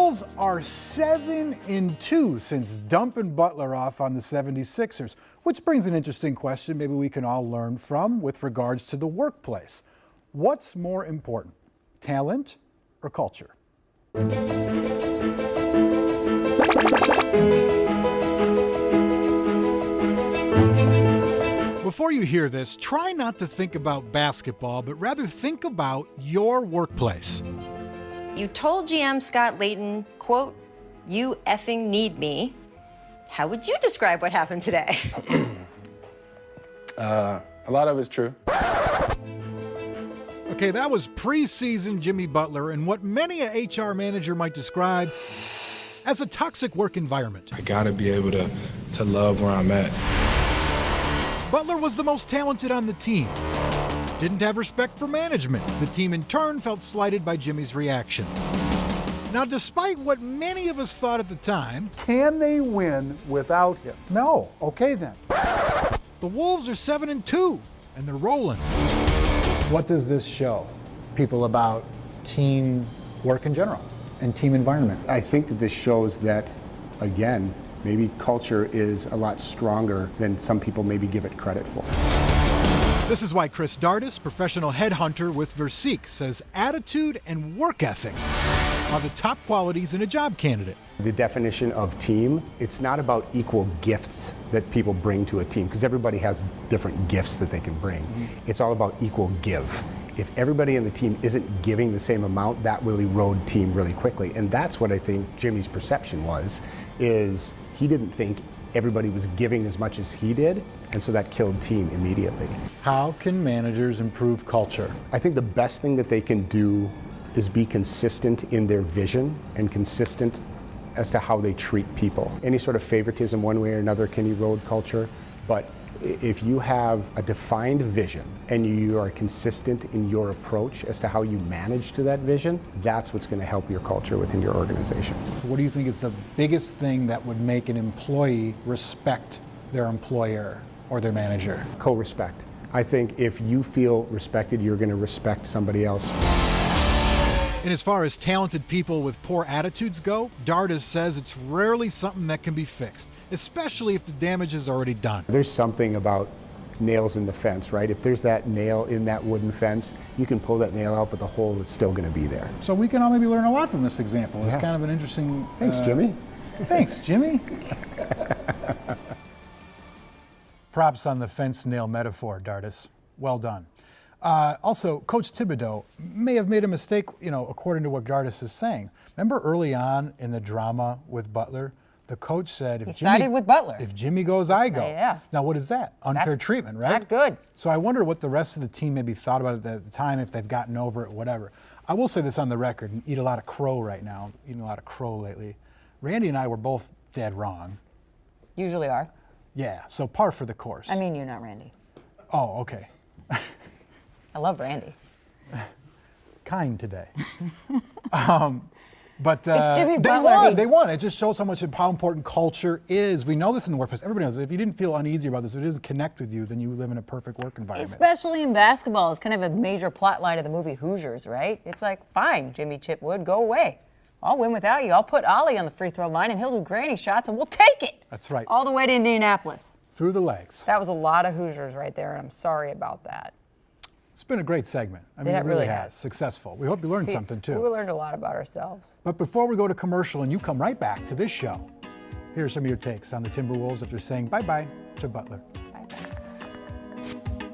Wolves are 7-2 since dumping Butler off on the 76ers, which brings an interesting question maybe we can all learn from with regards to the workplace. What's more important, talent or culture? Before you hear this, try not to think about basketball, but rather think about your workplace. You told GM Scott Layton, quote, "You effing need me." How would you describe what happened today? A lot of it's true. Okay, that was preseason Jimmy Butler and what many a HR manager might describe as a toxic work environment. I gotta be able to love where I'm at. Butler was the most talented on the team. Didn't have respect for management. The team in turn felt slighted by Jimmy's reaction. Now, despite what many of us thought at the time, can they win without him? No. Okay then. the Wolves are 7-2 and they're rolling. What does this show people about team work in general and team environment? I think that this shows that, again, maybe culture is a lot stronger than some people maybe give it credit for. This is why Chris Dardis, professional headhunter with Versique, says attitude and work ethic are the top qualities in a job candidate. The definition of team, it's not about equal gifts that people bring to a team, because everybody has different gifts that they can bring. It's all about equal give. If everybody in the team isn't giving the same amount, that will erode team really quickly. And that's what I think Jimmy's perception was, is he didn't think everybody was giving as much as he did, and so that killed team immediately. How can managers improve culture? I think the best thing that they can do is be consistent in their vision and consistent as to how they treat people. Any sort of favoritism one way or another can erode culture, but if you have a defined vision and you are consistent in your approach as to how you manage to that vision, that's what's going to help your culture within your organization. What do you think is the biggest thing that would make an employee respect their employer or their manager? Co-respect. I think if you feel respected, you're going to respect somebody else. And as far as talented people with poor attitudes go, Dardis says it's rarely something that can be fixed, especially if the damage is already done. There's something about nails in the fence, right? If there's that nail in that wooden fence, you can pull that nail out, but the hole is still going to be there. So we can all maybe learn a lot from this example. It's kind of an interesting... Thanks, Jimmy. Thanks, Jimmy. Props on the fence nail metaphor, Dardis. Well done. Also, Coach Thibodeau may have made a mistake, according to what Dardis is saying. Remember early on in the drama with Butler, the coach said, He sided with Butler. If Jimmy goes, I go. Yeah. Now, what is that? Unfair treatment, right? Not good. So I wonder what the rest of the team maybe thought about it at the time, if they've gotten over it, whatever. I will say this on the record, and eat a lot of crow right now, eating a lot of crow lately. Randy and I were both dead wrong. Usually are. Yeah, so par for the course. I mean, you're not Randy. Oh, okay. I love Randy. Kind today. But It's Jimmy Butler. They won. It just shows how important culture is. We know this in the workplace. Everybody knows it. If you didn't feel uneasy about this, if it doesn't connect with you, then you live in a perfect work environment. Especially in basketball. It's kind of a major plot line of the movie Hoosiers, right? It's like, fine, Jimmy Chipwood, go away. I'll win without you. I'll put Ollie on the free throw line and he'll do granny shots and we'll take it. That's right. All the way to Indianapolis. Through the legs. That was a lot of Hoosiers right there, and I'm sorry about that. It's been a great segment. I mean, It it really really has. has. Successful. We hope you learned something, too. We learned a lot about ourselves. But before we go to commercial and you come right back to this show, here are some of your takes on the Timberwolves after saying bye-bye to Butler. Bye-bye.